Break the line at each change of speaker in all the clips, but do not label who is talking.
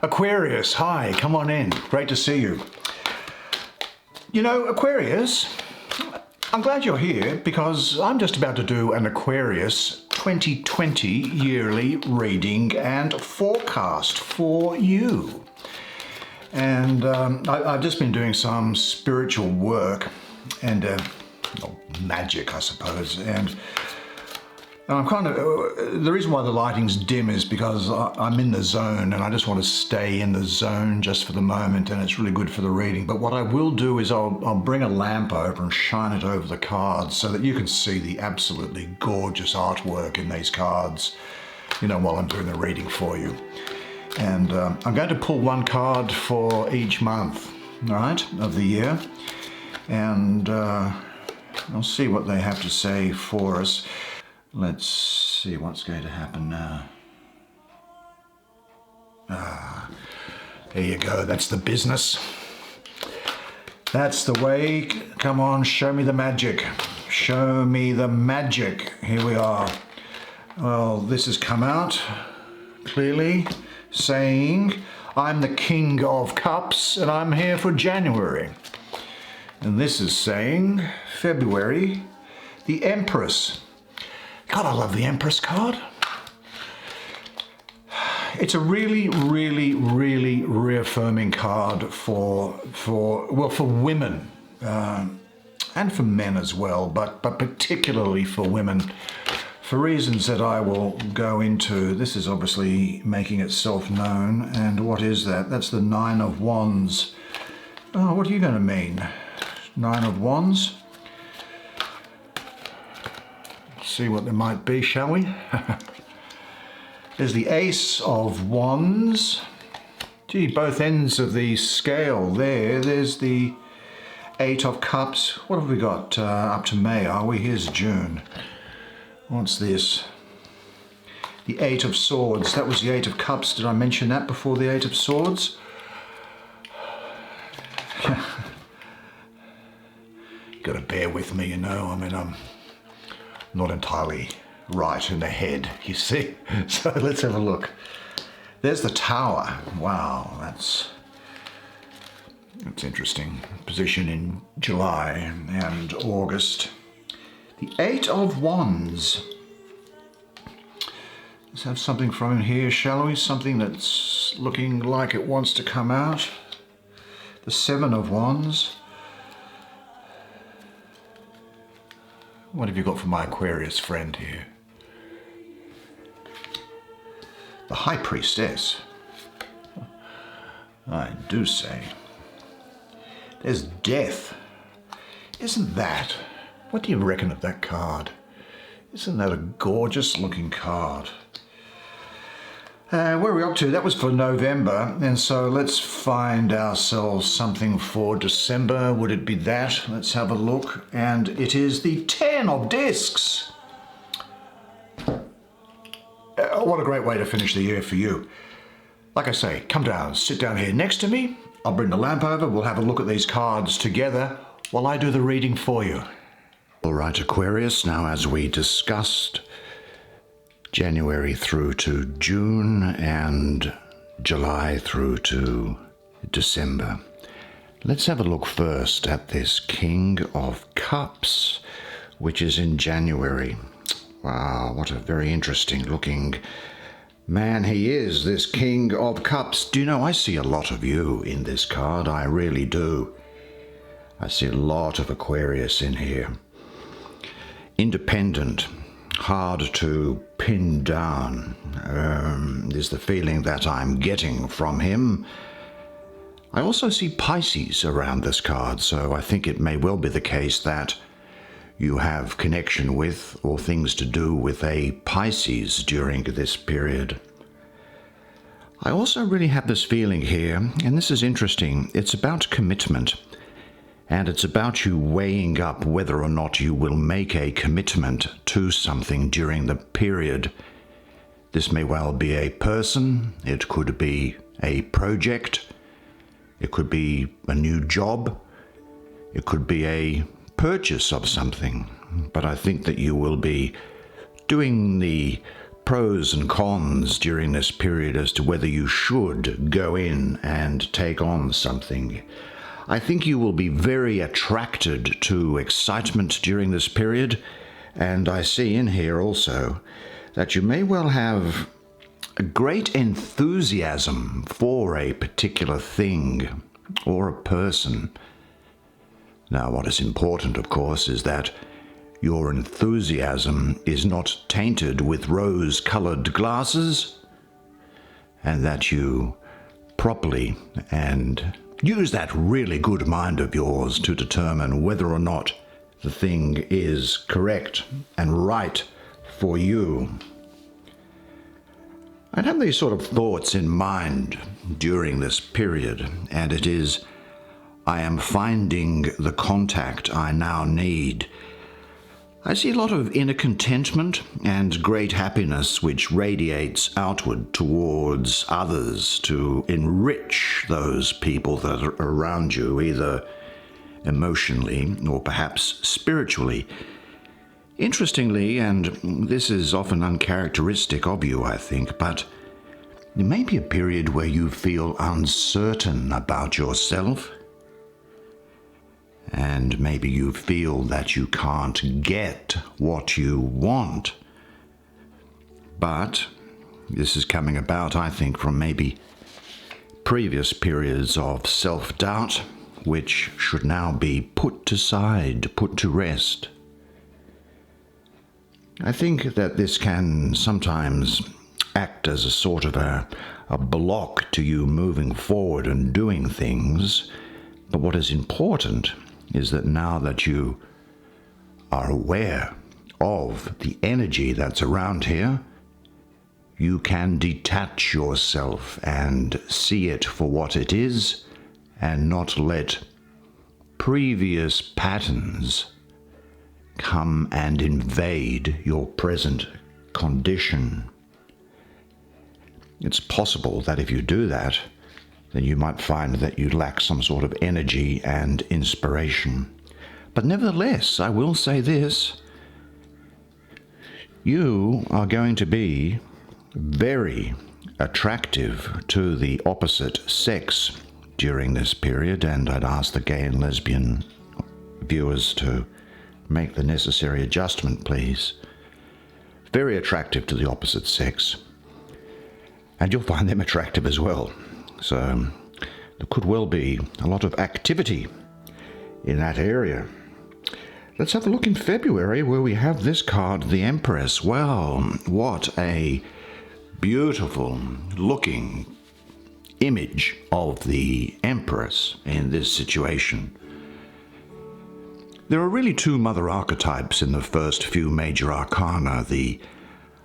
Aquarius, hi, come on in. Great to see you. You know, Aquarius, I'm glad you're here because I'm just about to do an Aquarius 2020 yearly reading and forecast for you. And I've just been doing some spiritual work and magic, I suppose. And I'm kind of, the reason why the lighting's dim is because I'm in the zone and I just want to stay in the zone just for the moment, and it's really good for the reading. But what I will do is I'll bring a lamp over and shine it over the cards so that you can see the absolutely gorgeous artwork in these cards, you know, while I'm doing the reading for you. And I'm going to pull one card for each month, all right, of the year. And I'll see what they have to say for us. Let's see what's going to happen now. There you go, that's the business. That's the way. Come on, show me the magic. Show me the magic. Here we are. Well, this has come out clearly saying, I'm the King of Cups and I'm here for January. And this is saying, February, the Empress. God, I love the Empress card. It's a really, really, really reaffirming card for women and for men as well, but particularly for women, for reasons that I will go into. This is obviously making itself known. And what is that? That's the Nine of Wands. Oh, what are you going to mean? Nine of Wands? See what there might be, shall we? There's the Ace of Wands. Gee, both ends of the scale there. There's the Eight of Cups. What have we got up to May, are we? Here's June. What's this? The Eight of Swords. That was the Eight of Cups. Did I mention that before the Eight of Swords? You've got to bear with me, you know. I mean, I'm not entirely right in the head, you see. So let's have a look. There's the Tower. Wow, that's interesting. Position in July and August. The Eight of Wands. Let's have something from here, shall we? Something that's looking like it wants to come out. The Seven of Wands. What have you got for my Aquarius friend here? The High Priestess. I do say. There's Death. Isn't that? What do you reckon of that card? Isn't that a gorgeous looking card? Where are we up to? That was for November, and so let's find ourselves something for December. Would it be that? Let's have a look. And it is the Ten of Discs. What a great way to finish the year for you. Like I say, come down, sit down here next to me. I'll bring the lamp over. We'll have a look at these cards together while I do the reading for you. All right, Aquarius, now as we discussed, January through to June and July through to December. Let's have a look first at this King of Cups, which is in January. Wow, what a very interesting looking man he is, this King of Cups. Do you know, I see a lot of you in this card, I really do. I see a lot of Aquarius in here. Independent, hard to pin down, is the feeling that I'm getting from him. I also see Pisces around this card, so I think it may well be the case that you have connection with or things to do with a Pisces during this period. I also really have this feeling here, and this is interesting, it's about commitment. And it's about you weighing up whether or not you will make a commitment to something during the period. This may well be a person, it could be a project, it could be a new job, it could be a purchase of something. But I think that you will be doing the pros and cons during this period as to whether you should go in and take on something. I think you will be very attracted to excitement during this period, and I see in here also that you may well have a great enthusiasm for a particular thing or a person. Now, what is important, of course, is that your enthusiasm is not tainted with rose-colored glasses, and that you properly and use that really good mind of yours to determine whether or not the thing is correct and right for you. I'd have these sort of thoughts in mind during this period, and it is, I am finding the contact I now need. I see a lot of inner contentment and great happiness which radiates outward towards others to enrich those people that are around you, either emotionally or perhaps spiritually. Interestingly, and this is often uncharacteristic of you, I think, but there may be a period where you feel uncertain about yourself, and maybe you feel that you can't get what you want. But this is coming about, I think, from maybe previous periods of self-doubt, which should now be put aside, put to rest. I think that this can sometimes act as a sort of a block to you moving forward and doing things. But what is important is that now that you are aware of the energy that's around here, you can detach yourself and see it for what it is and not let previous patterns come and invade your present condition. It's possible that if you do that, then you might find that you lack some sort of energy and inspiration. But nevertheless, I will say this: you are going to be very attractive to the opposite sex during this period, and I'd ask the gay and lesbian viewers to make the necessary adjustment, please. Very attractive to the opposite sex. And you'll find them attractive as well. So there could well be a lot of activity in that area. Let's have a look in February, where we have this card, the Empress. Well, what a beautiful looking image of the Empress in this situation. There are really two mother archetypes in the first few major arcana: the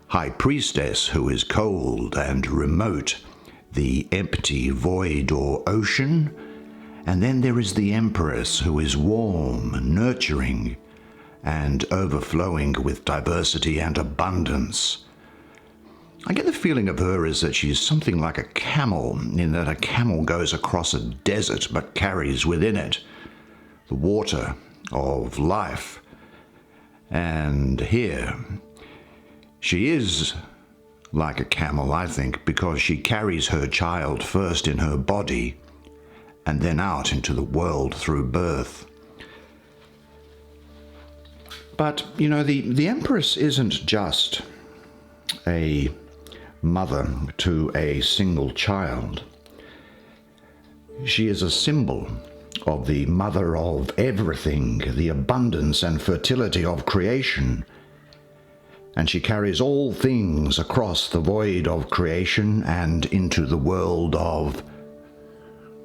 High Priestess, who is cold and remote, the empty void or ocean, and then there is the Empress, who is warm, nurturing, and overflowing with diversity and abundance. I get the feeling of her is that she's something like a camel, in that a camel goes across a desert but carries within it the water of life. And here, she is like a camel, I think, because she carries her child first in her body and then out into the world through birth. But, you know, the Empress isn't just a mother to a single child. She is a symbol of the mother of everything, the abundance and fertility of creation. And she carries all things across the void of creation and into the world of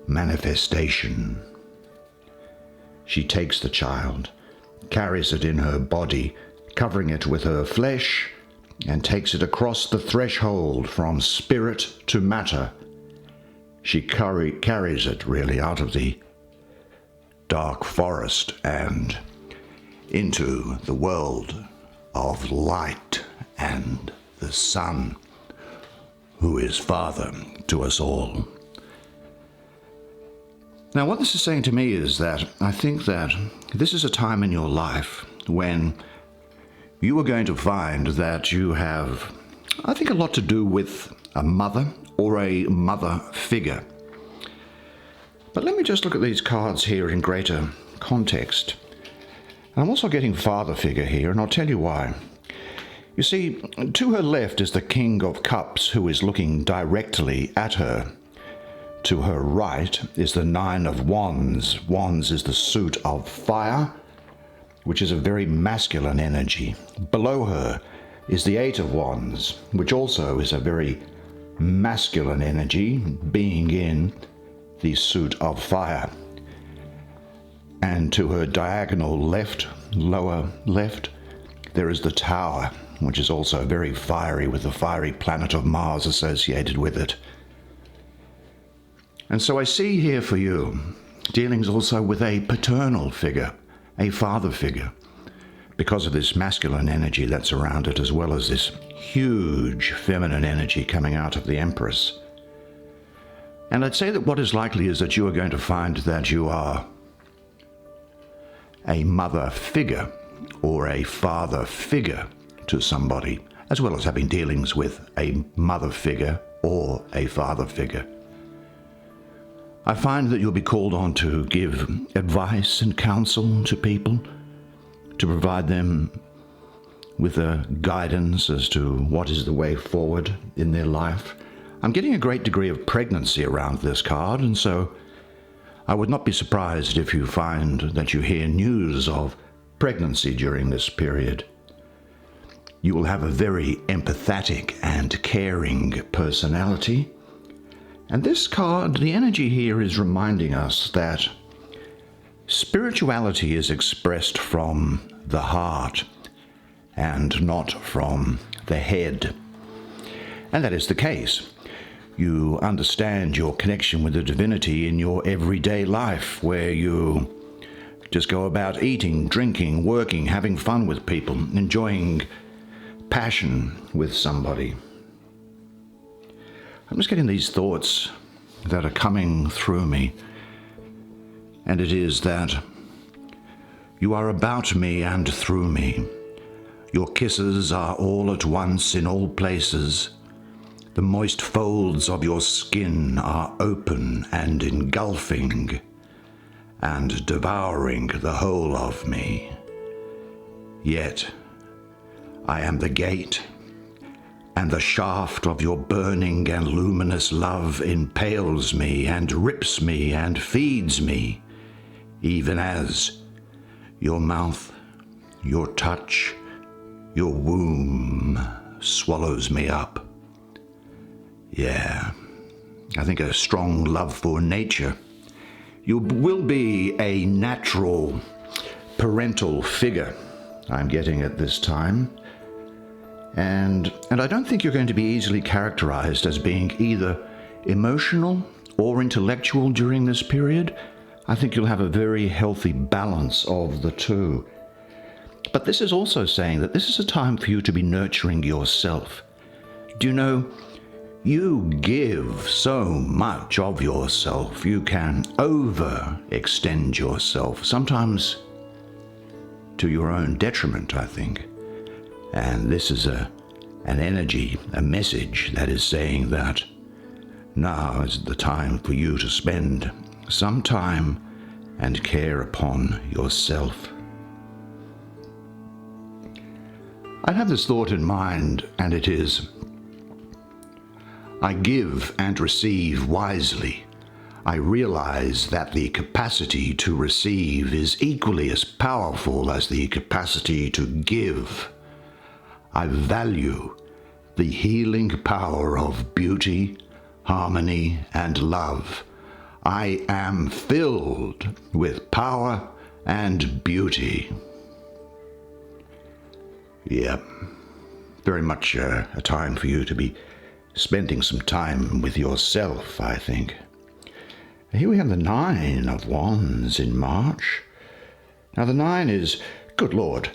manifestation. She takes the child, carries it in her body, covering it with her flesh, and takes it across the threshold from spirit to matter. She carries it really out of the dark forest and into the world of light and the Son, who is Father to us all. Now, what this is saying to me is that I think that this is a time in your life when you are going to find that you have I think a lot to do with a mother or a mother figure. But let me just look at these cards here in greater context. I'm also getting father figure here, and I'll tell you why. You see, to her left is the King of Cups, who is looking directly at her. To her right is the Nine of Wands. Wands is the suit of fire, which is a very masculine energy. Below her is the Eight of Wands, which also is a very masculine energy, being in the suit of fire. And to her diagonal left, lower left, there is the Tower, which is also very fiery, with the fiery planet of Mars associated with it. And so I see here for you dealings also with a paternal figure, a father figure, because of this masculine energy that's around it, as well as this huge feminine energy coming out of the Empress. And I'd say that what is likely is that you are going to find that you are a mother figure or a father figure to somebody, as well as having dealings with a mother figure or a father figure. I find that you'll be called on to give advice and counsel to people, to provide them with a guidance as to what is the way forward in their life. I'm getting a great degree of pregnancy around this card, and so I would not be surprised if you find that you hear news of pregnancy during this period. You will have a very empathetic and caring personality. And this card, the energy here is reminding us that spirituality is expressed from the heart and not from the head. And that is the case. You understand your connection with the divinity in your everyday life, where you just go about eating, drinking, working, having fun with people, enjoying passion with somebody. I'm just getting these thoughts that are coming through me, and it is that you are about me and through me. Your kisses are all at once in all places. The moist folds of your skin are open and engulfing and devouring the whole of me. Yet I am the gate, and the shaft of your burning and luminous love impales me and rips me and feeds me, even as your mouth, your touch, your womb swallows me up. Yeah, I think a strong love for nature. You will be a natural parental figure, I'm getting at this time. And I don't think you're going to be easily characterized as being either emotional or intellectual during this period. I think you'll have a very healthy balance of the two. But this is also saying that this is a time for you to be nurturing yourself. Do you know, you give so much of yourself. You can overextend yourself, sometimes to your own detriment, I think. And this is an energy, a message that is saying that now is the time for you to spend some time and care upon yourself. I have this thought in mind, and it is, I give and receive wisely. I realize that the capacity to receive is equally as powerful as the capacity to give. I value the healing power of beauty, harmony, and love. I am filled with power and beauty. Yeah, very much a time for you to be spending some time with yourself, I think. Here we have the Nine of Wands in March. Now the Nine is, good Lord,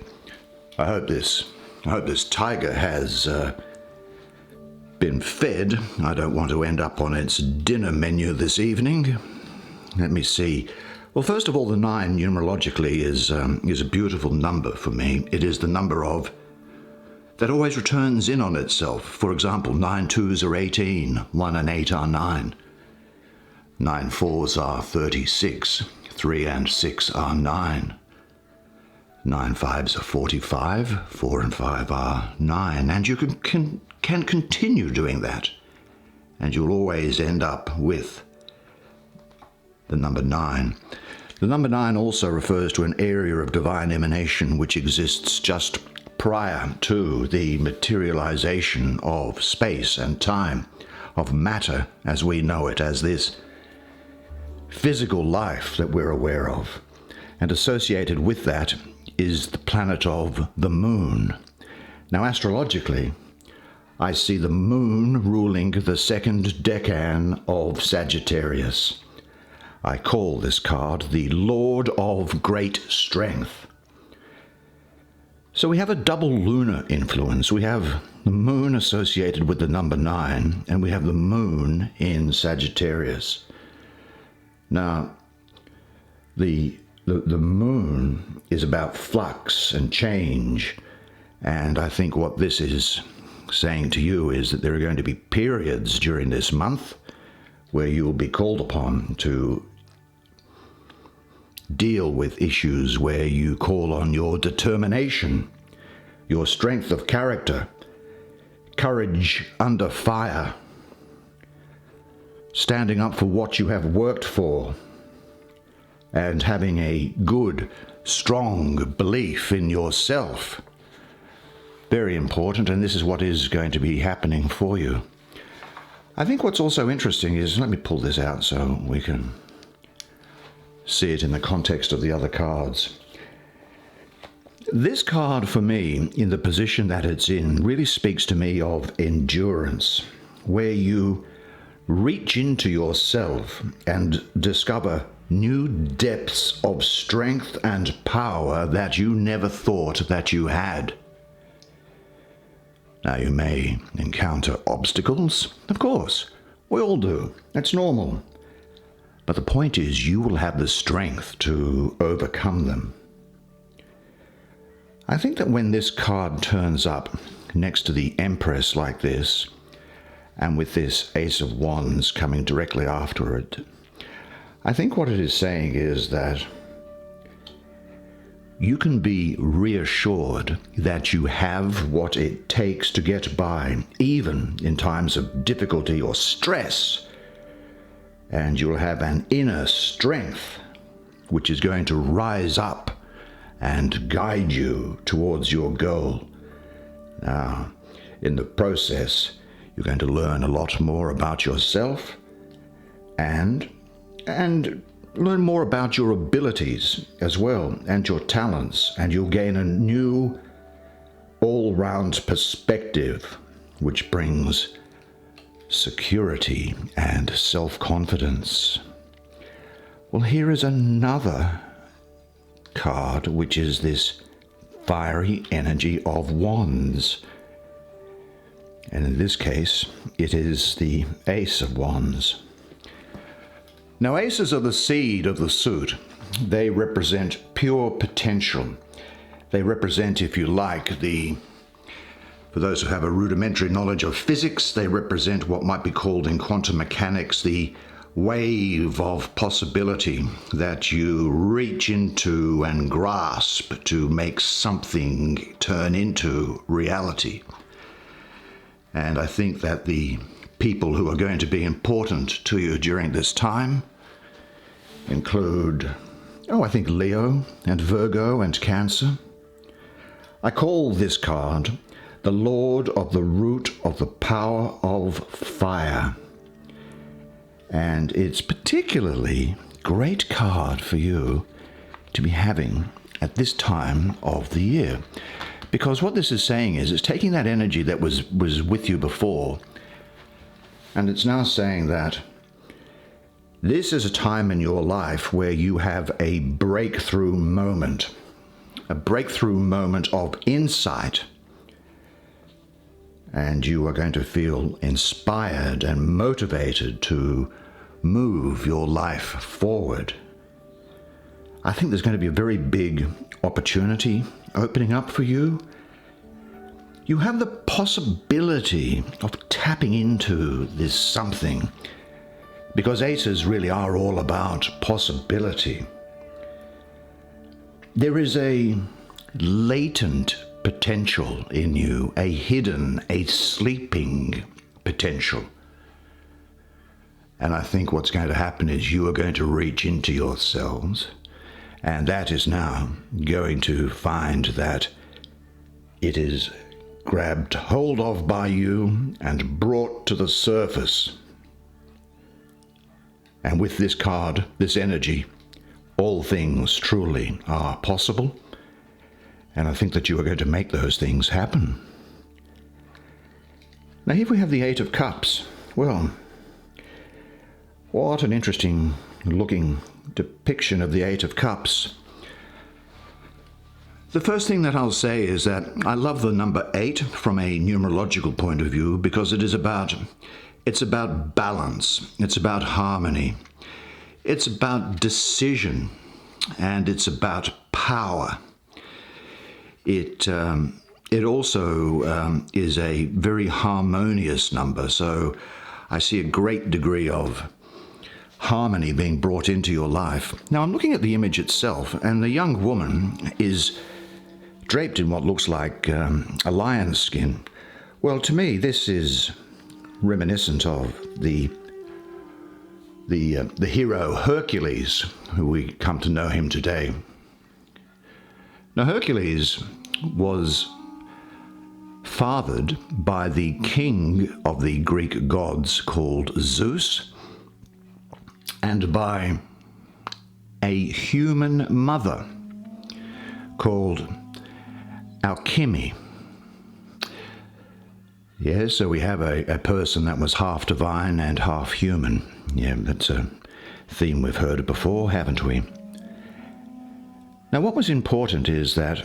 I hope this tiger has been fed. I don't want to end up on its dinner menu this evening. Let me see. Well, first of all, the 9 numerologically is a beautiful number for me. It is the number of that always returns in on itself. For example, 9 2s are 18, 1 and 8 are 9. 9 4s are 36, 3 and 6 are 9. 9 5s are 45, 4 and 5 are 9. And you can continue doing that. And you'll always end up with the number 9. The number 9 also refers to an area of divine emanation which exists just prior to the materialization of space and time, of matter as we know it, as this physical life that we're aware of. And associated with that is the planet of the moon. Now, astrologically, I see the moon ruling the second decan of Sagittarius. I call this card the Lord of Great Strength. So we have a double lunar influence. We have the moon associated with the number 9, and we have the moon in Sagittarius. Now, the moon is about flux and change, and I think what this is saying to you is that there are going to be periods during this month where you will be called upon to deal with issues where you call on your determination, your strength of character, courage under fire, standing up for what you have worked for, and having a good, strong belief in yourself. Very important, and this is what is going to be happening for you. I think what's also interesting is, let me pull this out so we can see it in the context of the other cards. This card, for me, in the position that it's in, really speaks to me of endurance, where you reach into yourself and discover new depths of strength and power that you never thought that you had. Now, you may encounter obstacles, of course. We all do. It's normal. But the point is, you will have the strength to overcome them. I think that when this card turns up next to the Empress like this, and with this Ace of Wands coming directly after it, I think what it is saying is that you can be reassured that you have what it takes to get by, even in times of difficulty or stress. And you'll have an inner strength which is going to rise up and guide you towards your goal. Now, in the process, you're going to learn a lot more about yourself and learn more about your abilities as well, and your talents, and you'll gain a new all-round perspective which brings security and self-confidence. Well, here is another card, which is this fiery energy of wands. And in this case, it is the Ace of Wands. Now, aces are the seed of the suit. They represent pure potential. They represent, if you like, for those who have a rudimentary knowledge of physics, they represent what might be called in quantum mechanics the wave of possibility that you reach into and grasp to make something turn into reality. And I think that the people who are going to be important to you during this time include, I think Leo and Virgo and Cancer. I call this card the Lord of the Root of the Power of Fire. And it's particularly great card for you to be having at this time of the year. Because what this is saying is it's taking that energy that was with you before, and it's now saying that this is a time in your life where you have a breakthrough moment of insight, and you are going to feel inspired and motivated to move your life forward. I think there's going to be a very big opportunity opening up for you. you have the possibility of tapping into this something, because aces really are all about possibility. There is a latent potential in you, a hidden, a sleeping potential. And I think what's going to happen is you are going to reach into yourselves, and that is now going to find that it is grabbed hold of by you and brought to the surface. And with this card, this energy, all things truly are possible. And I think that you are going to make those things happen. Now, here we have the Eight of Cups. Well, what an interesting looking depiction of the Eight of Cups. The first thing that I'll say is that I love the number 8 from a numerological point of view, because it's about balance, it's about harmony, it's about decision, and it's about power. It also is a very harmonious number, so I see a great degree of harmony being brought into your life. Now, I'm looking at the image itself, and the young woman is draped in what looks like a lion's skin. Well, to me, this is reminiscent of the hero Hercules, who we come to know him today. Now, Hercules was fathered by the king of the Greek gods called Zeus, and by a human mother called Alchemy. Yes, so we have a person that was half divine and half human. Yeah, that's a theme we've heard before, haven't we? Now, what was important is that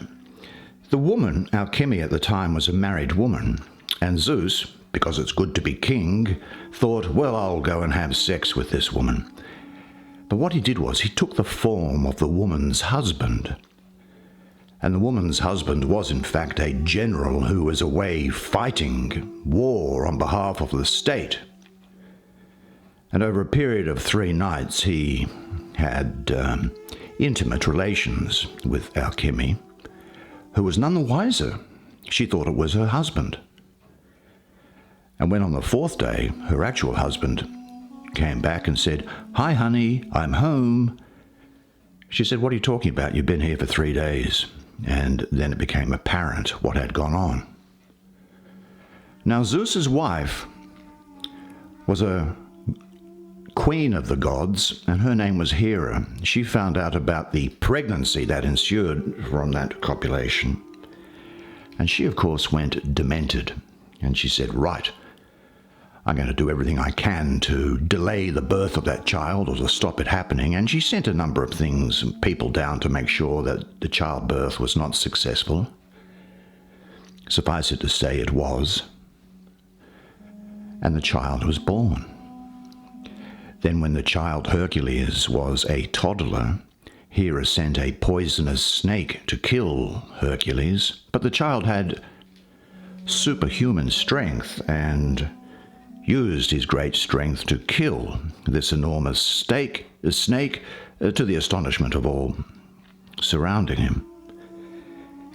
the woman, Alchemy, at the time was a married woman, and Zeus, because it's good to be king, thought, well, I'll go and have sex with this woman. But what he did was he took the form of the woman's husband. And the woman's husband was, in fact, a general who was away fighting war on behalf of the state. And over a period of 3 nights, he had intimate relations with Alchemy, who was none the wiser. She thought it was her husband. And when on the 4th day, her actual husband came back and said, "Hi, honey, I'm home," she said, "What are you talking about? You've been here for 3 days." And then it became apparent what had gone on. Now, Zeus's wife was a queen of the gods, and her name was Hera. She found out about the pregnancy that ensued from that copulation. And she, of course, went demented. And she said, right, I'm going to do everything I can to delay the birth of that child or to stop it happening. And she sent a number of things, people down to make sure that the childbirth was not successful. Suffice it to say, it was. And the child was born. Then when the child Hercules was a toddler, Hera sent a poisonous snake to kill Hercules, but the child had superhuman strength and used his great strength to kill this enormous snake to the astonishment of all surrounding him.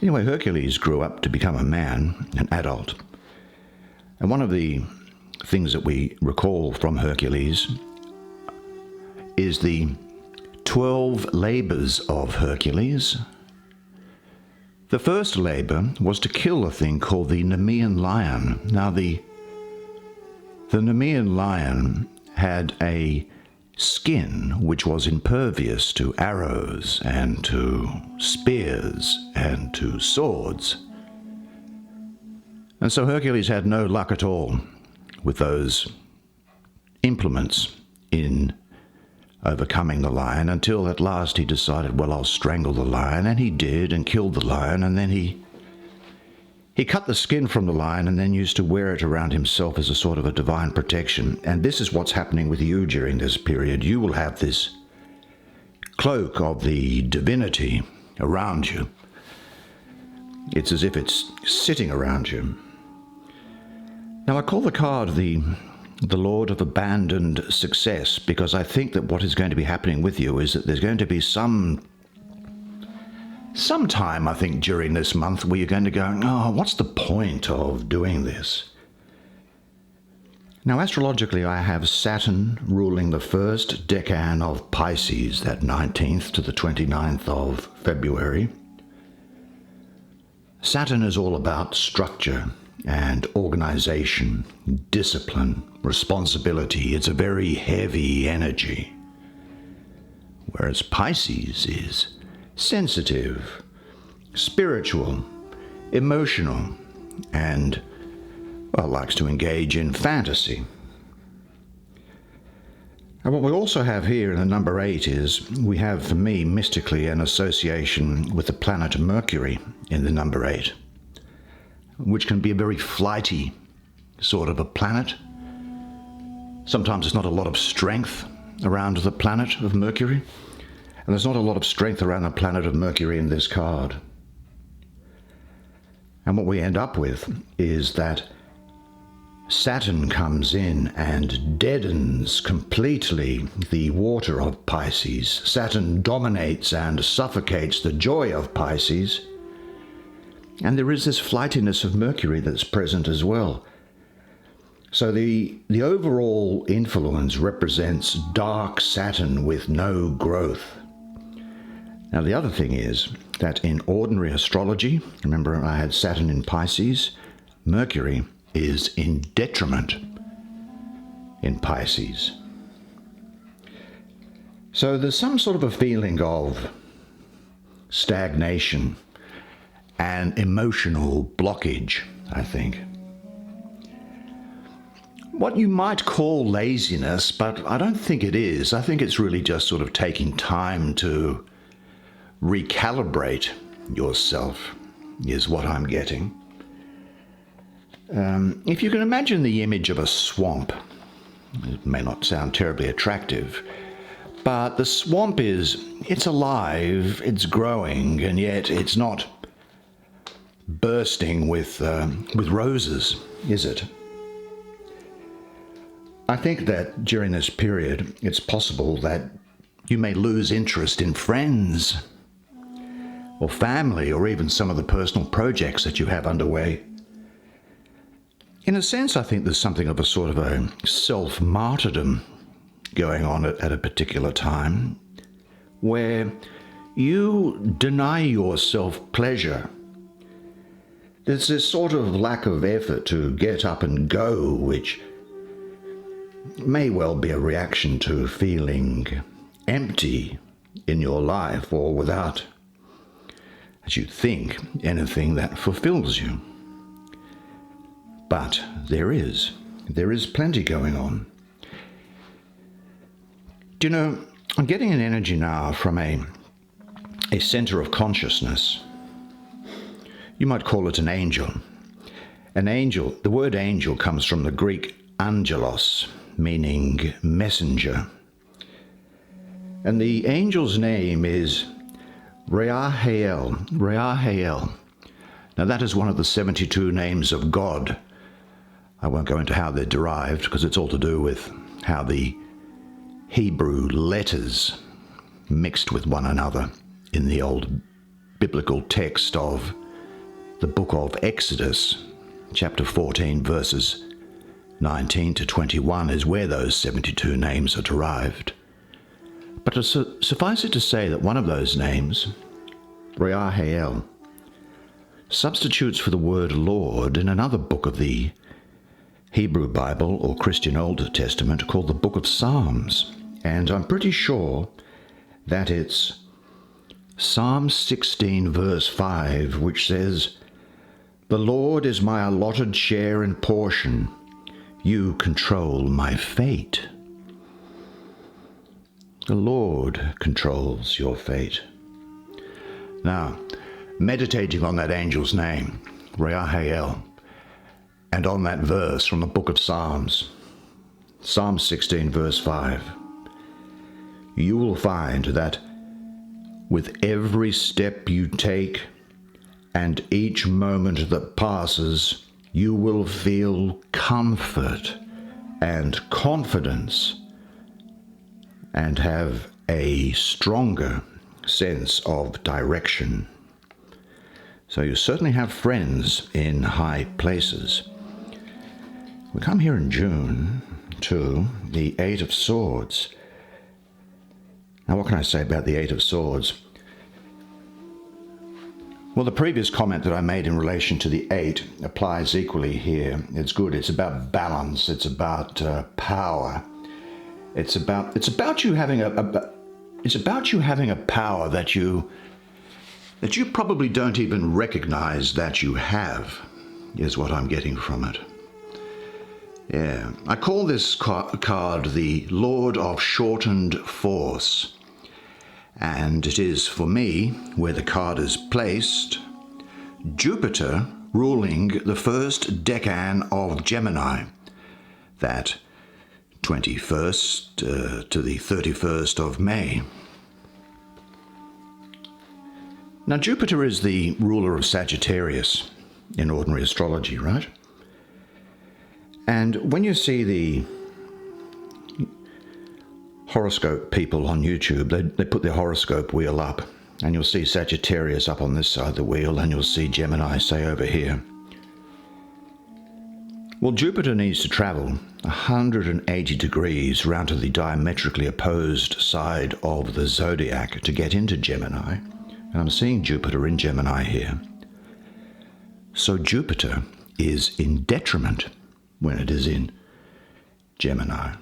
Anyway, Hercules grew up to become a man, an adult. And one of the things that we recall from Hercules is the 12 labors of Hercules. The first labor was to kill a thing called the Nemean lion. Now, the Nemean lion had a skin which was impervious to arrows and to spears and to swords. And so Hercules had no luck at all with those implements in overcoming the lion, until at last he decided, well, I'll strangle the lion, and he did, and killed the lion, and then he cut the skin from the lion and then used to wear it around himself as a sort of a divine protection. And this is what's happening with you during this period. You will have this cloak of the divinity around you. It's as if it's sitting around you. Now, I call the card the Lord of Abandoned Success because I think that what is going to be happening with you is that there's going to be some time, I think, during this month where you're going to go, oh, what's the point of doing this? Now, astrologically, I have Saturn ruling the first decan of Pisces, that 19th to the 29th of February. Saturn is all about structure and organization, discipline, responsibility. It's a very heavy energy. Whereas Pisces is sensitive, spiritual, emotional, and, well, likes to engage in fantasy. And what we also have here in the number 8 is we have, for me, mystically an association with the planet Mercury in the number 8, which can be a very flighty sort of a planet. Sometimes there's not a lot of strength around the planet of Mercury, and there's not a lot of strength around the planet of Mercury in this card. And what we end up with is that Saturn comes in and deadens completely the water of Pisces. Saturn dominates and suffocates the joy of Pisces. And there is this flightiness of Mercury that's present as well. So the overall influence represents dark Saturn with no growth. Now, the other thing is that in ordinary astrology, remember I had Saturn in Pisces, Mercury is in detriment in Pisces. So there's some sort of a feeling of stagnation and emotional blockage, I think. What you might call laziness, but I don't think it is. I think it's really just sort of taking time to recalibrate yourself, is what I'm getting. If you can imagine the image of a swamp, it may not sound terribly attractive, but the swamp it's alive, it's growing, and yet it's not bursting with roses, is it? I think that during this period, it's possible that you may lose interest in friends or family or even some of the personal projects that you have underway. In a sense, I think there's something of a sort of a self-martyrdom going on at a particular time where you deny yourself pleasure. There's this sort of lack of effort to get up and go, which may well be a reaction to feeling empty in your life or without, as you think, anything that fulfills you. But there is plenty going on. Do you know, I'm getting an energy now from a center of consciousness. You might call it an angel. An angel, the word angel comes from the Greek angelos, meaning messenger. And the angel's name is Reahael. Reahael. Now that is one of the 72 names of God. I won't go into how they're derived because it's all to do with how the Hebrew letters mixed with one another in the old biblical text of the book of Exodus, chapter 14, verses 19 to 21 is where those 72 names are derived. But to suffice it to say that one of those names, Reahael, substitutes for the word Lord in another book of the Hebrew Bible or Christian Old Testament called the Book of Psalms. And I'm pretty sure that it's Psalm 16 verse 5, which says, "The Lord is my allotted share and portion. You control my fate." The Lord controls your fate. Now, meditating on that angel's name, Reahael, and on that verse from the book of Psalms, Psalm 16 verse 5, you will find that with every step you take and each moment that passes, you will feel comfort and confidence and have a stronger sense of direction. So you certainly have friends in high places. We come here in June to the Eight of Swords. Now, what can I say about the Eight of Swords? Well, the previous comment that I made in relation to the Eight applies equally here. It's good. It's about balance. It's about power. It's about you having a power that you probably don't even recognize that you have, is what I'm getting from it. Yeah, I call this card the Lord of Shortened Force. And it is, for me, where the card is placed, Jupiter ruling the first decan of Gemini, that 21st to the 31st of May. Now, Jupiter is the ruler of Sagittarius in ordinary astrology, right? And when you see the horoscope people on YouTube, they put their horoscope wheel up, and you'll see Sagittarius up on this side of the wheel, and you'll see Gemini, say, over here. Well, Jupiter needs to travel 180 degrees round to the diametrically opposed side of the zodiac to get into Gemini. And I'm seeing Jupiter in Gemini here. So Jupiter is in detriment when it is in Gemini.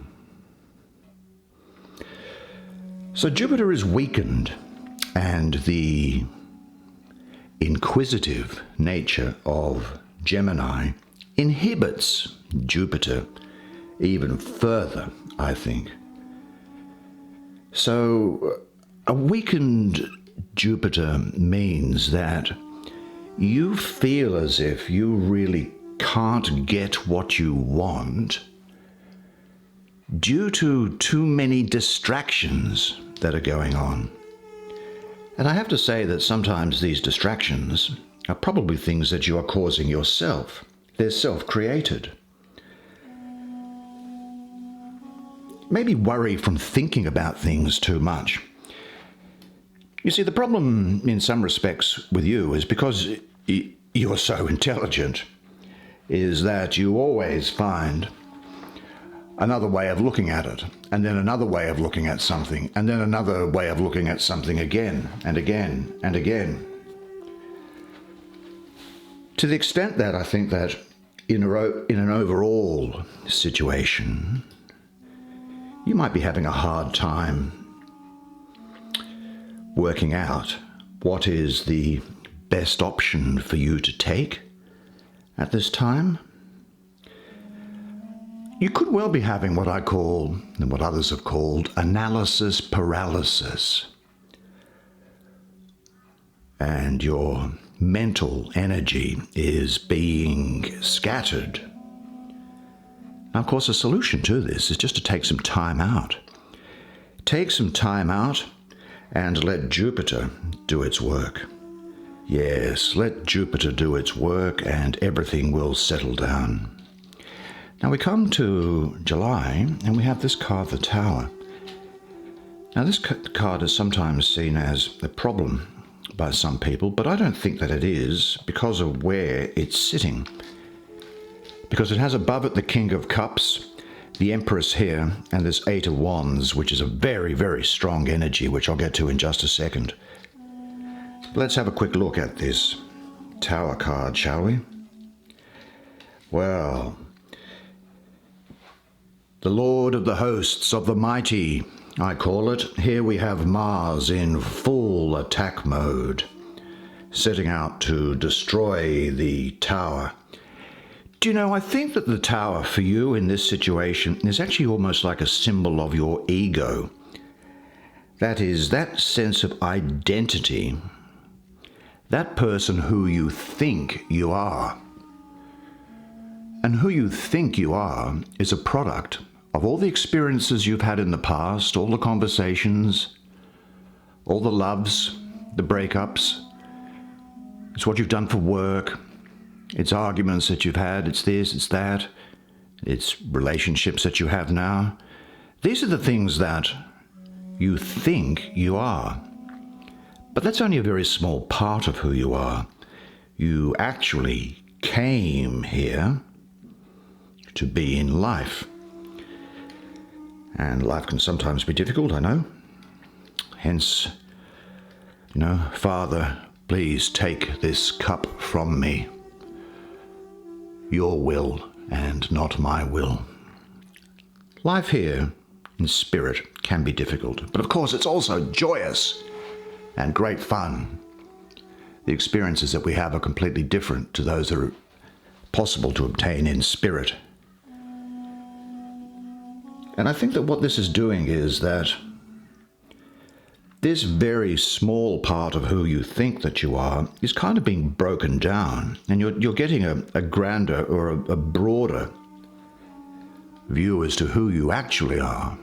So Jupiter is weakened, and the inquisitive nature of Gemini inhibits Jupiter even further, I think. So a weakened Jupiter means that you feel as if you really can't get what you want due to too many distractions that are going on. And I have to say that sometimes these distractions are probably things that you are causing yourself. They're self-created. Maybe worry from thinking about things too much. You see, the problem in some respects with you is because you're so intelligent, is that you always find another way of looking at it, and then another way of looking at something, and then another way of looking at something again and again and again. To the extent that I think that in an overall situation, you might be having a hard time working out what is the best option for you to take at this time. You could well be having what I call, and what others have called, analysis paralysis. And your mental energy is being scattered. Now, of course, a solution to this is just to take some time out. Take some time out and let Jupiter do its work. Yes, let Jupiter do its work and everything will settle down. Now we come to July and we have this card, the Tower. Now this card is sometimes seen as a problem by some people, but I don't think that it is because of where it's sitting. Because it has above it the King of Cups, the Empress here, and this Eight of Wands, which is a very, very strong energy, which I'll get to in just a second. Let's have a quick look at this Tower card, shall we? Well, the Lord of the Hosts of the Mighty, I call it. Here we have Mars in full attack mode, setting out to destroy the Tower. Do you know, I think that the Tower for you in this situation is actually almost like a symbol of your ego. That is, that sense of identity, that person who you think you are. And who you think you are is a product of all the experiences you've had in the past, all the conversations, all the loves, the breakups, It's what you've done for work. It's arguments that you've had. It's this, it's that. It's relationships that you have now. These are the things that you think you are. But that's only a very small part of who you are. You actually came here to be in life. And life can sometimes be difficult, I know. Hence, Father, please take this cup from me. Your will and not my will. Life here in spirit can be difficult, but of course it's also joyous and great fun. The experiences that we have are completely different to those that are possible to obtain in spirit. And I think that what this is doing is that this very small part of who you think that you are is kind of being broken down, and you're getting a grander or a broader view as to who you actually are,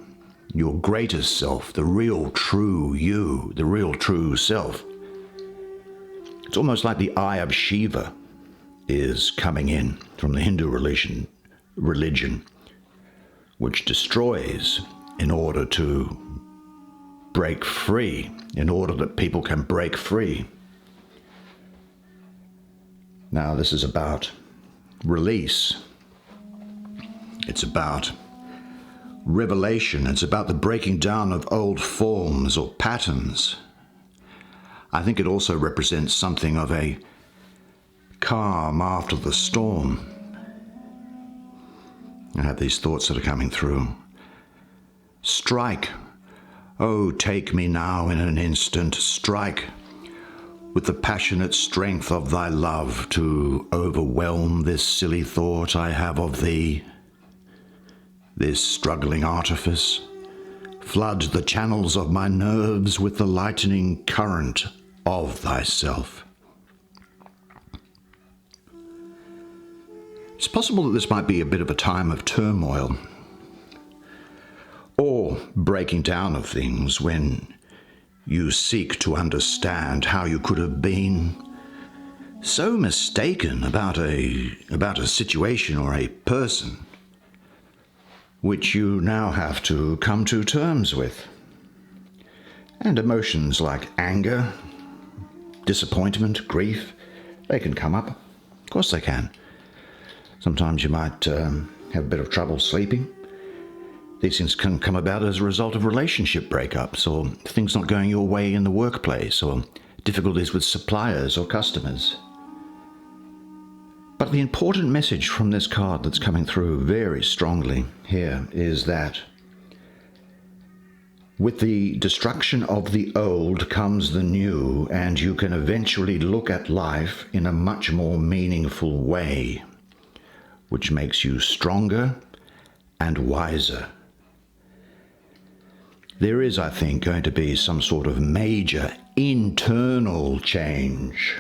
your greatest self, the real true you, the real true self. It's almost like the eye of Shiva is coming in from the Hindu religion, which destroys in order to break free, in order that people can break free. Now, this is about release. It's about revelation. It's about the breaking down of old forms or patterns. I think it also represents something of a calm after the storm. I have these thoughts that are coming through. Strike. Oh, take me now in an instant. Strike with the passionate strength of thy love to overwhelm this silly thought I have of thee, this struggling artifice. Flood the channels of my nerves with the lightning current of thyself. It's possible that this might be a bit of a time of turmoil or breaking down of things when you seek to understand how you could have been so mistaken about a situation or a person which you now have to come to terms with. And emotions like anger, disappointment, grief, they can come up. Of course they can. Sometimes you might have a bit of trouble sleeping. These things can come about as a result of relationship breakups or things not going your way in the workplace or difficulties with suppliers or customers. But the important message from this card that's coming through very strongly here is that with the destruction of the old comes the new, and you can eventually look at life in a much more meaningful way, which makes you stronger and wiser. There is, I think, going to be some sort of major internal change.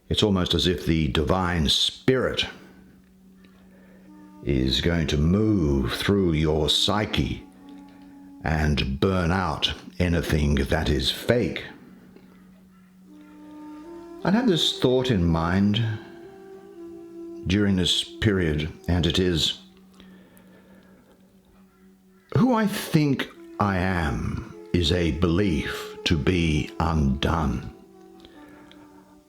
It's almost as if the divine spirit is going to move through your psyche and burn out anything that is fake. I had this thought in mind during this period, and it is, who I think I am is a belief to be undone.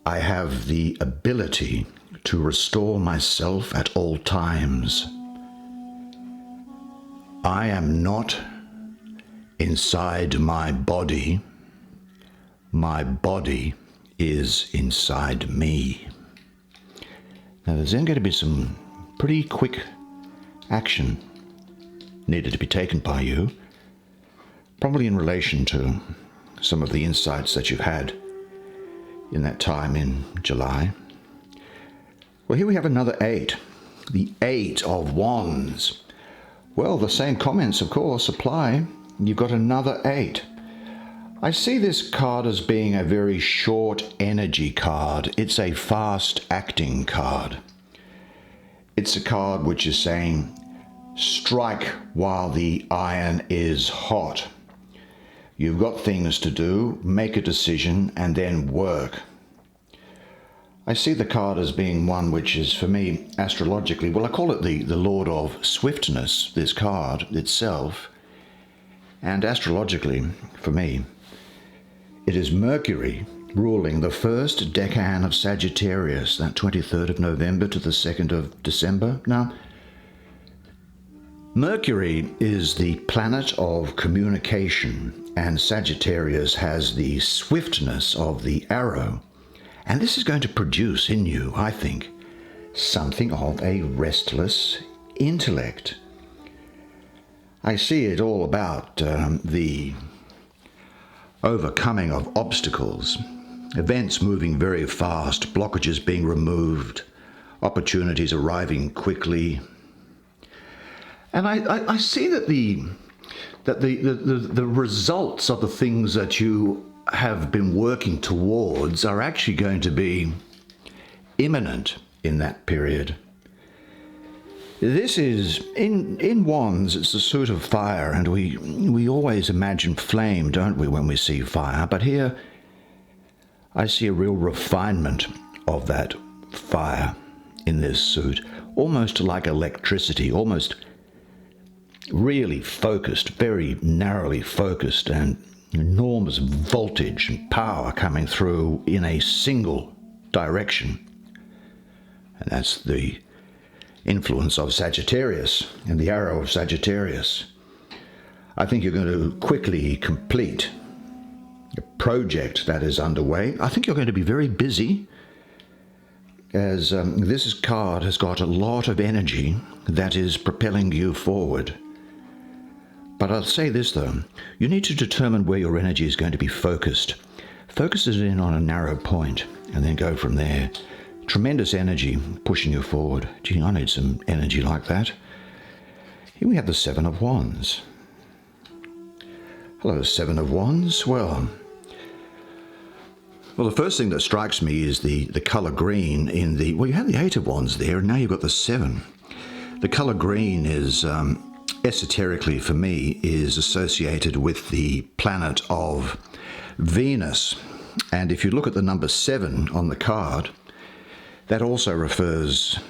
I have the ability to restore myself at all times. I am not inside my body is inside me. Now there's then going to be some pretty quick action needed to be taken by you, probably in relation to some of the insights that you've had in that time in July. Well, here we have another 8, the 8 of Wands. Well, the same comments, of course, apply. You've got another 8. I see this card as being a very short energy card. It's a fast acting card. It's a card which is saying, strike while the iron is hot. You've got things to do, make a decision, and then work. I see the card as being one which is, for me, astrologically, well, I call it the Lord of Swiftness, this card itself. And astrologically, for me, it is Mercury ruling the first decan of Sagittarius, that 23rd of November to the 2nd of December. Now, Mercury is the planet of communication, and Sagittarius has the swiftness of the arrow. And this is going to produce in you, I think, something of a restless intellect. I see it all about the overcoming of obstacles, events moving very fast, blockages being removed, opportunities arriving quickly. And I see that the results of the things that you have been working towards are actually going to be imminent in that period. This is, in wands, it's a suit of fire, and we always imagine flame, don't we, when we see fire? But here, I see a real refinement of that fire in this suit, almost like electricity, almost really focused, very narrowly focused, and enormous voltage and power coming through in a single direction. And that's the influence of Sagittarius and the arrow of Sagittarius. I think you're going to quickly complete a project that is underway. I think you're going to be very busy, as this card has got a lot of energy that is propelling you forward. But I'll say this, though. You need to determine where your energy is going to be focused. Focus it in on a narrow point and then go from there. Tremendous energy pushing you forward. Gee, I need some energy like that. Here we have the Seven of Wands. Hello, Seven of Wands. Well, the first thing that strikes me is the colour green in the... Well, you had the Eight of Wands there, and now you've got the Seven. The colour green is... esoterically for me is associated with the planet of Venus, and if you look at the number 7 on the card, that also refers,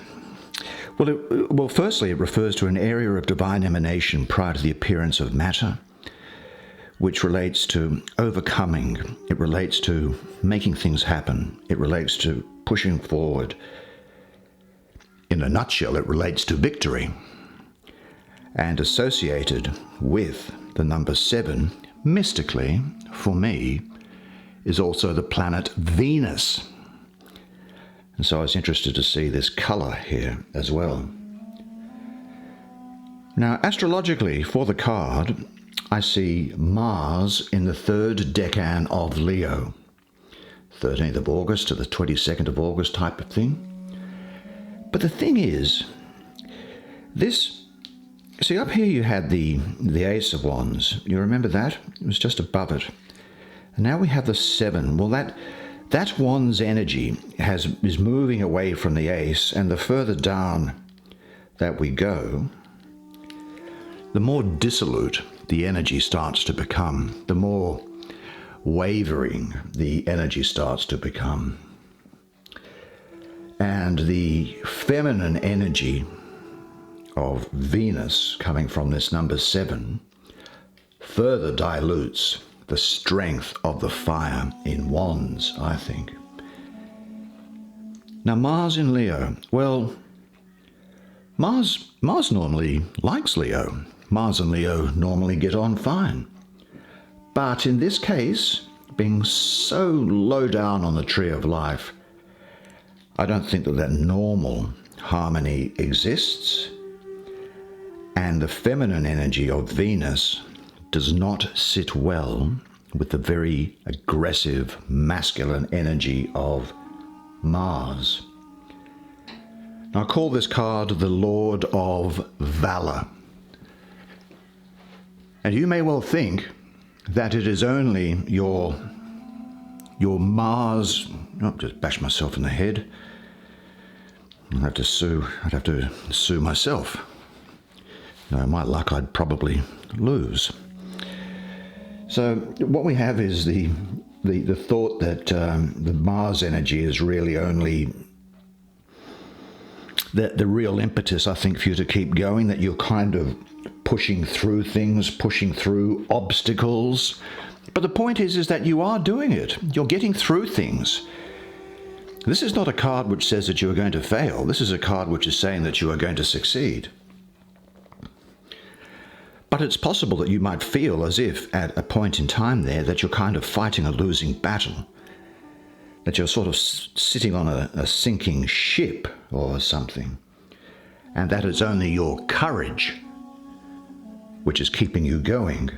well, firstly it refers to an area of divine emanation prior to the appearance of matter, which relates to overcoming, it relates to making things happen, it relates to pushing forward. In a nutshell, it relates to victory. And associated with the number 7, mystically, for me, is also the planet Venus. And so I was interested to see this colour here as well. Now, astrologically, for the card, I see Mars in the 3rd decan of Leo. 13th of August to the 22nd of August type of thing. But the thing is, this... See, up here you had the Ace of Wands. You remember that? It was just above it. And now we have the 7. Well, that Wand's energy is moving away from the Ace, and the further down that we go, the more dissolute the energy starts to become, the more wavering the energy starts to become. And the feminine energy of Venus coming from this number 7 further dilutes the strength of the fire in Wands, I think. Now, Mars in Leo. Well, Mars normally likes Leo. Mars and Leo normally get on fine. But in this case, being so low down on the tree of life, I don't think that normal harmony exists. And the feminine energy of Venus does not sit well with the very aggressive masculine energy of Mars. Now, I call this card the Lord of Valor. And you may well think that it is only your Mars... Oh, just bash myself in the head. I'd have to sue myself. My luck, I'd probably lose. So what we have is the the thought that the Mars energy is really only the real impetus, I think, for you to keep going, that you're kind of pushing through things, pushing through obstacles. But the point is that you are doing it. You're getting through things. This is not a card which says that you are going to fail. This is a card which is saying that you are going to succeed. But it's possible that you might feel as if at a point in time there that you're kind of fighting a losing battle, that you're sort of sitting on a sinking ship or something, and that it's only your courage which is keeping you going.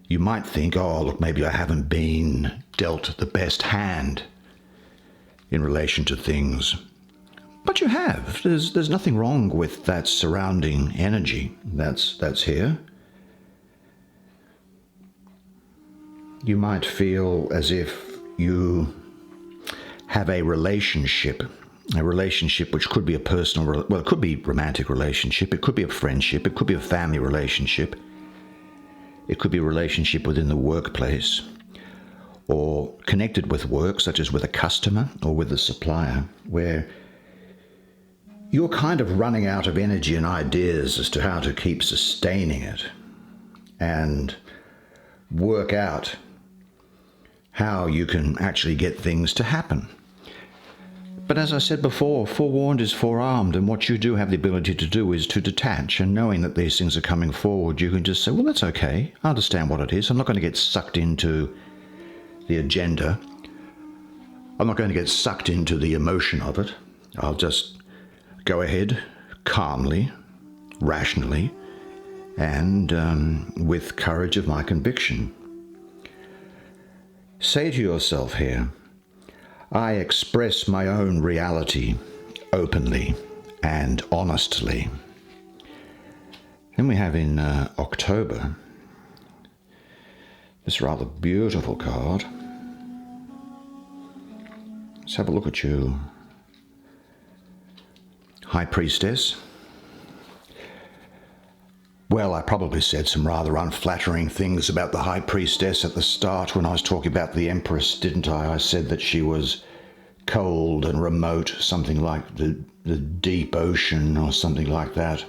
You might think, oh, look, maybe I haven't been dealt the best hand in relation to things. But you have. There's nothing wrong with that surrounding energy that's here. You might feel as if you have a relationship which could be a personal, well, it could be a romantic relationship, it could be a friendship, it could be a family relationship, it could be a relationship within the workplace, or connected with work, such as with a customer or with a supplier, where you're kind of running out of energy and ideas as to how to keep sustaining it and work out how you can actually get things to happen. But as I said before, forewarned is forearmed, and what you do have the ability to do is to detach, and knowing that these things are coming forward, you can just say, well, that's okay. I understand what it is. I'm not going to get sucked into the agenda. I'm not going to get sucked into the emotion of it. I'll just go ahead calmly, rationally, and with courage of my conviction. Say to yourself here, I express my own reality openly and honestly. Then we have in October this rather beautiful card. Let's have a look at you. High Priestess. Well, I probably said some rather unflattering things about the High Priestess at the start when I was talking about the Empress, didn't I? I said that she was cold and remote, something like the deep ocean or something like that.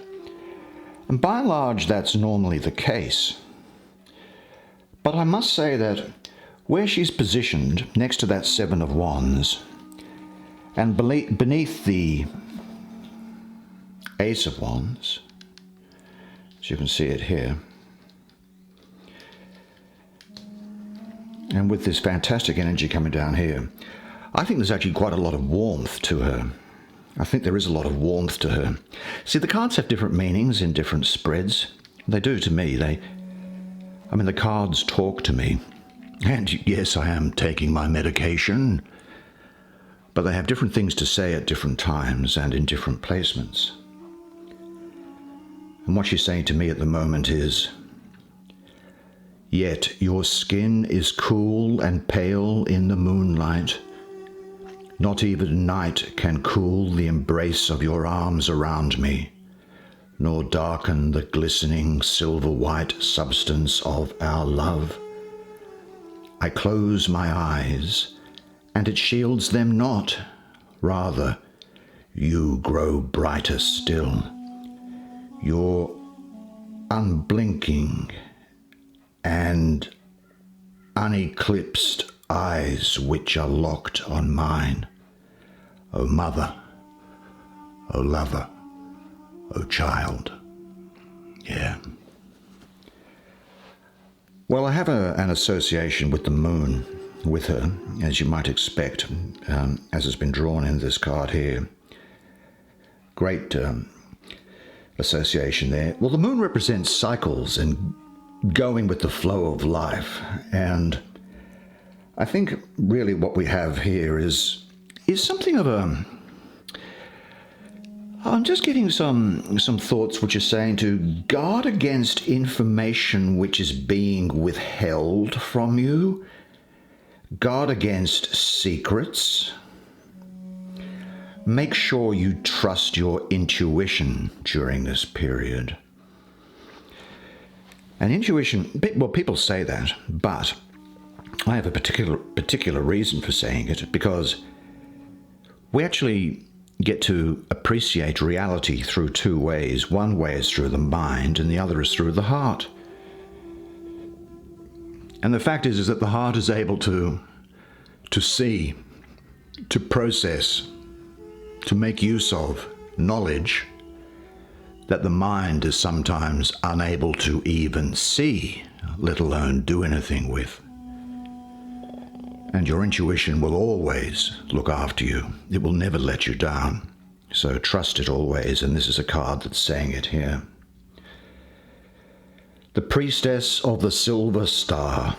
And by and large, that's normally the case. But I must say that where she's positioned, next to that Seven of Wands, and beneath the Ace of Wands, as you can see it here, and with this fantastic energy coming down here, I think there's actually quite a lot of warmth to her. I think there is a lot of warmth to her. See, the cards have different meanings in different spreads. They do to me. The cards talk to me. And yes, I am taking my medication, but they have different things to say at different times and in different placements. And what she's saying to me at the moment is, yet your skin is cool and pale in the moonlight. Not even night can cool the embrace of your arms around me, nor darken the glistening silver-white substance of our love. I close my eyes, and it shields them not. Rather, you grow brighter still. Your unblinking and uneclipsed eyes which are locked on mine. O mother, O lover, O child. Yeah. Well, I have an association with the moon with her, as you might expect, as has been drawn in this card here. Great association there. Well, the moon represents cycles and going with the flow of life, and I think really what we have here is something of a... I'm just getting some thoughts which are saying to guard against information which is being withheld from you, guard against secrets. Make sure you trust your intuition during this period. And intuition, well, people say that, but I have a particular reason for saying it, because we actually get to appreciate reality through two ways. One way is through the mind, and the other is through the heart. And the fact is that the heart is able to see, to process, to make use of knowledge that the mind is sometimes unable to even see, let alone do anything with. And your intuition will always look after you. It will never let you down. So trust it always, and this is a card that's saying it here. The Priestess of the Silver Star.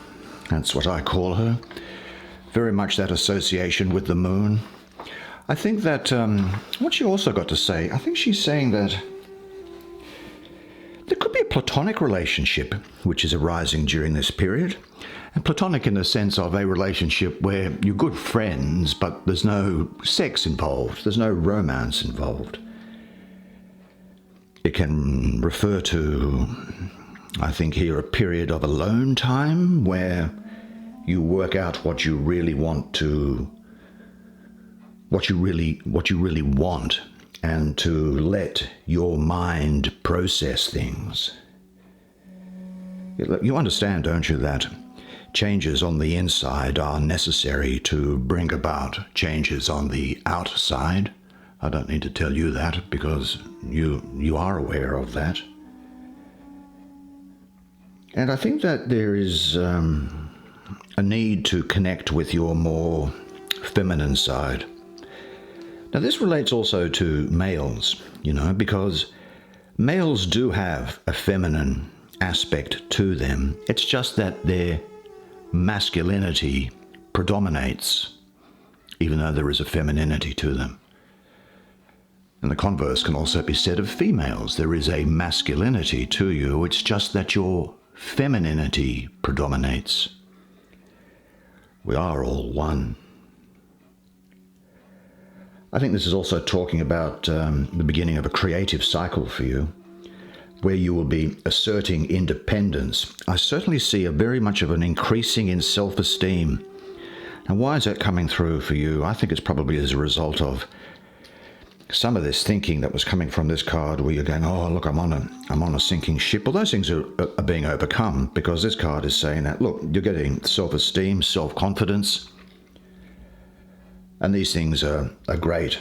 That's what I call her. Very much that association with the moon. I think that, what she also got to say, I think she's saying that there could be a platonic relationship which is arising during this period. And platonic in the sense of a relationship where you're good friends, but there's no sex involved, there's no romance involved. It can refer to, I think here, a period of alone time where you work out what you really want to, what you really want, and to let your mind process things. You understand, don't you, that changes on the inside are necessary to bring about changes on the outside? I don't need to tell you that, because you are aware of that. And I think that there is a need to connect with your more feminine side. Now this relates also to males, because males do have a feminine aspect to them. It's just that their masculinity predominates, even though there is a femininity to them. And the converse can also be said of females. There is a masculinity to you, it's just that your femininity predominates. We are all one. I think this is also talking about the beginning of a creative cycle for you, where you will be asserting independence. I certainly see a very much of an increasing in self-esteem. Now, why is that coming through for you? I think it's probably as a result of some of this thinking that was coming from this card, where you're going, oh, look, I'm on a sinking ship. Well, those things are being overcome, because this card is saying that, look, you're getting self-esteem, self-confidence, and these things are great.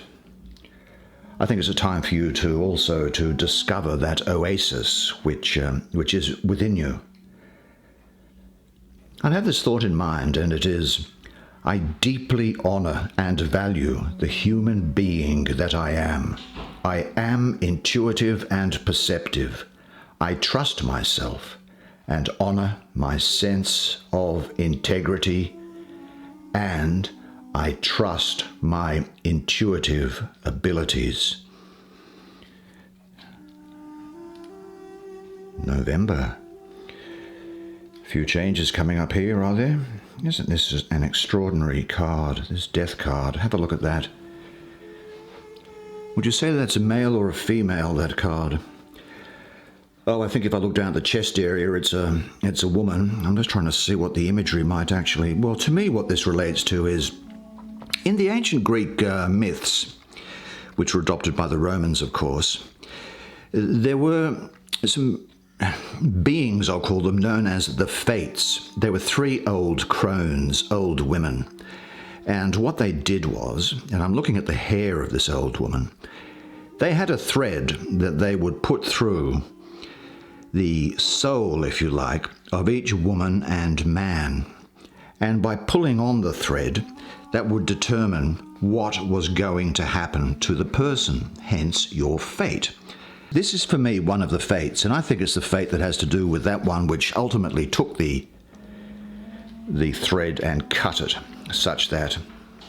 I think it's a time for you to also to discover that oasis which is within you. I have this thought in mind, and it is, I deeply honor and value the human being that I am. I am intuitive and perceptive. I trust myself and honor my sense of integrity, and I trust my intuitive abilities. November. A few changes coming up here, are there? Isn't this an extraordinary card, this death card? Have a look at that. Would you say that's a male or a female, that card? Oh, I think if I look down at the chest area, it's a woman. I'm just trying to see what the imagery might actually... Well, to me, what this relates to is, in the ancient Greek myths, which were adopted by the Romans, of course, there were some beings, I'll call them, known as the Fates. They were three old crones, old women. And what they did was, and I'm looking at the hair of this old woman, they had a thread that they would put through the soul, if you like, of each woman and man. And by pulling on the thread, that would determine what was going to happen to the person, hence your fate. This is for me one of the fates, and I think it's the fate that has to do with that one which ultimately took the thread and cut it, such that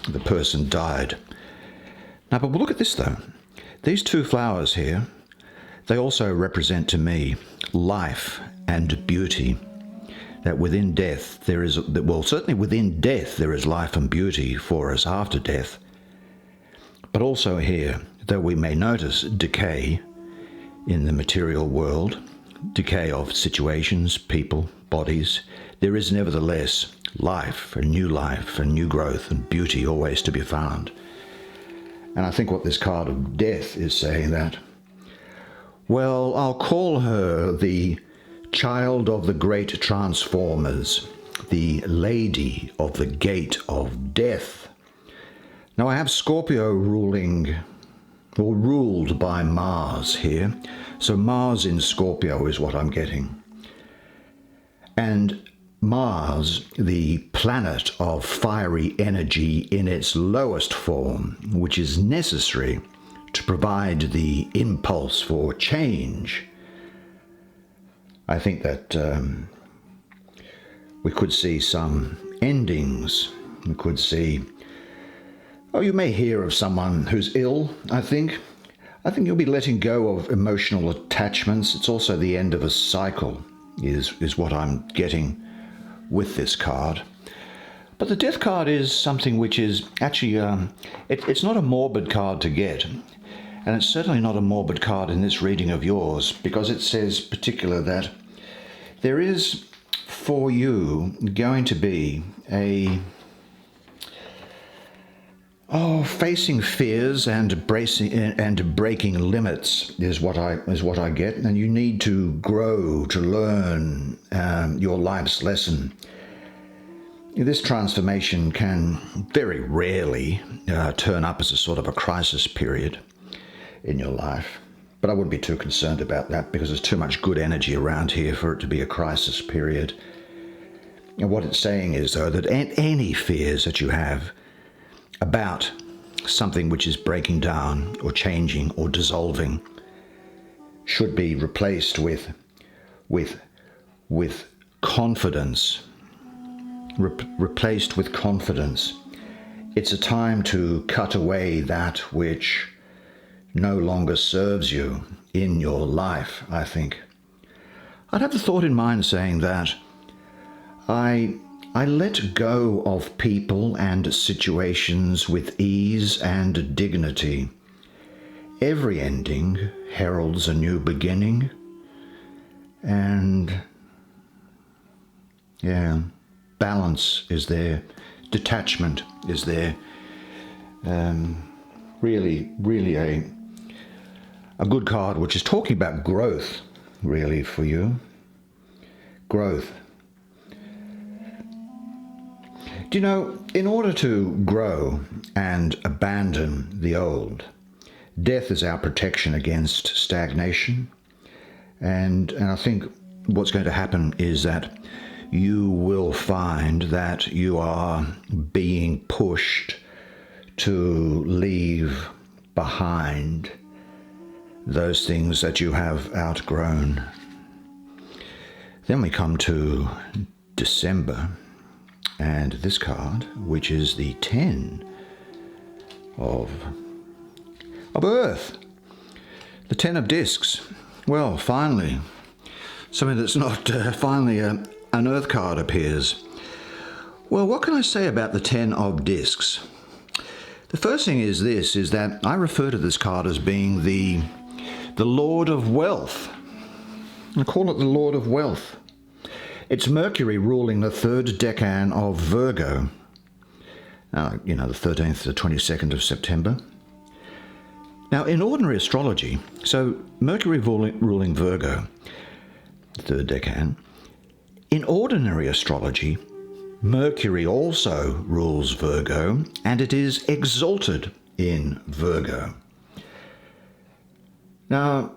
the person died. Now, but look at this though. These two flowers here, they also represent to me life and beauty. That within death there is, well, certainly within death there is life and beauty for us after death. But also here, though we may notice decay in the material world, decay of situations, people, bodies, there is nevertheless life and new growth and beauty always to be found. And I think what this card of death is saying that, well, I'll call her the child of the great transformers, the lady of the gate of death. Now I have Scorpio ruling, or ruled by Mars here. So Mars in Scorpio is what I'm getting. And Mars, the planet of fiery energy in its lowest form, which is necessary to provide the impulse for change. I think that we could see some endings. We could see, oh, you may hear of someone who's ill, I think. I think you'll be letting go of emotional attachments. It's also the end of a cycle, is what I'm getting with this card. But the death card is something which is actually, it's not a morbid card to get. And it's certainly not a morbid card in this reading of yours, because it says particular that there is for you going to be facing fears and breaking limits is what I get, and you need to grow to learn your life's lesson. This transformation can very rarely turn up as a sort of a crisis period in your life, but I wouldn't be too concerned about that because there's too much good energy around here for it to be a crisis period. And what it's saying is, though, that any fears that you have about something which is breaking down or changing or dissolving should be replaced with confidence. Replaced with confidence. It's a time to cut away that which no longer serves you in your life, I think. I'd have the thought in mind saying that I let go of people and situations with ease and dignity. Every ending heralds a new beginning, and balance is there, detachment is there. Really a good card which is talking about growth, really, for you. Growth. Do you know, in order to grow and abandon the old, death is our protection against stagnation. And I think what's going to happen is that you will find that you are being pushed to leave behind those things that you have outgrown. Then we come to December, and this card, which is the 10 of Earth, the 10 of Discs. Well, finally, something that's not finally an Earth card appears. Well, what can I say about the 10 of Discs? The first thing is this, is that I refer to this card as being the Lord of Wealth. I call it the Lord of Wealth. It's Mercury ruling the third decan of Virgo. The 13th to the 22nd of September. Now, in ordinary astrology, so Mercury ruling Virgo, the third decan, in ordinary astrology, Mercury also rules Virgo, and it is exalted in Virgo. Now,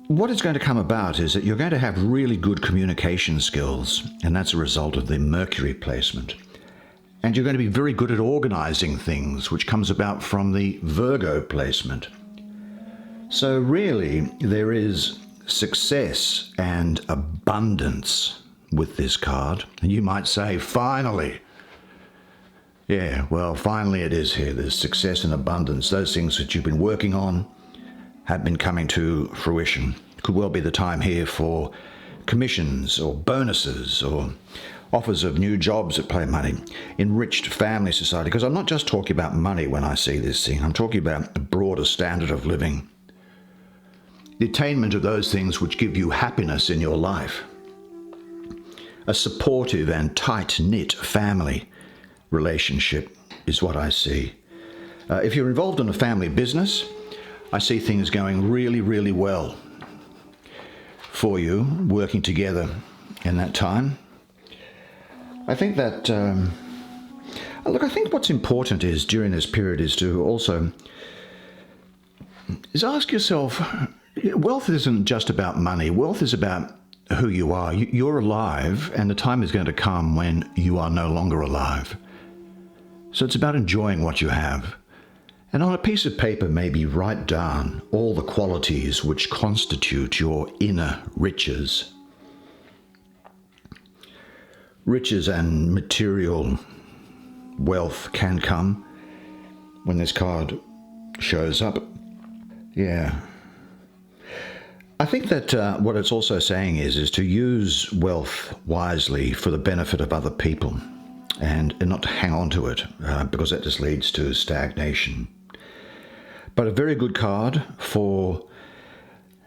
what is going to come about is that you're going to have really good communication skills, and that's a result of the Mercury placement. And you're going to be very good at organizing things, which comes about from the Virgo placement. So really, there is success and abundance with this card. And you might say, finally. Yeah, well, finally it is here. There's success and abundance. Those things that you've been working on have been coming to fruition. Could well be the time here for commissions or bonuses or offers of new jobs that pay money, enriched family society. Because I'm not just talking about money when I see this thing. I'm talking about a broader standard of living. The attainment of those things which give you happiness in your life. a supportive and tight-knit family relationship is what I see. If you're involved in a family business, I see things going really, really well for you, working together in that time. I think that, look, I think what's important is during this period is to also ask yourself, wealth isn't just about money. Wealth is about who you are. You're alive, and the time is going to come when you are no longer alive. So it's about enjoying what you have. And on a piece of paper, maybe write down all the qualities which constitute your inner riches. Riches and material wealth can come when this card shows up. Yeah. I think that what it's also saying is to use wealth wisely for the benefit of other people and not to hang on to it because that just leads to stagnation. But a very good card for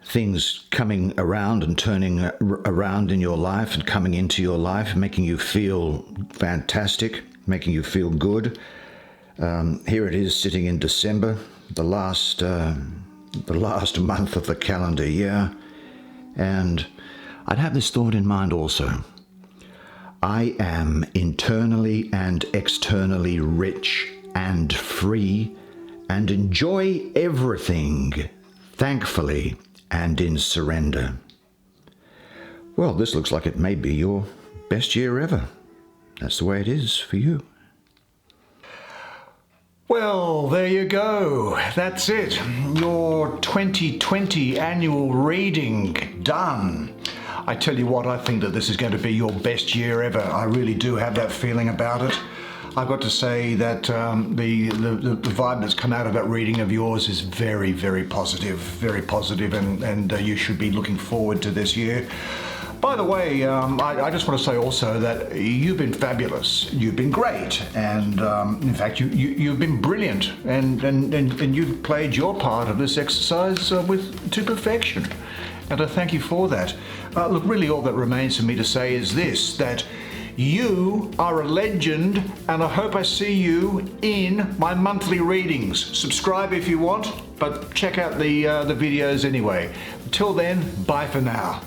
things coming around and turning around in your life and coming into your life, making you feel fantastic, making you feel good. Here it is sitting in December, the last month of the calendar year. And I'd have this thought in mind also. I am internally and externally rich and free and enjoy everything thankfully and in surrender. Well, this looks like it may be your best year ever. That's the way it is for you. Well, there you go. That's it. Your 2020 annual reading done. I tell you what, I think that this is going to be your best year ever. I really do have that feeling about it. I've got to say that the vibe that's come out of that reading of yours is very, very positive, and you should be looking forward to this year. By the way, I just want to say also that you've been fabulous, you've been great, and in fact you've been brilliant, and you've played your part of this exercise to perfection, and I thank you for that. Look, really all that remains for me to say is this, that you are a legend, and I hope I see you in my monthly readings. Subscribe if you want, but check out the videos anyway. Until then, bye for now.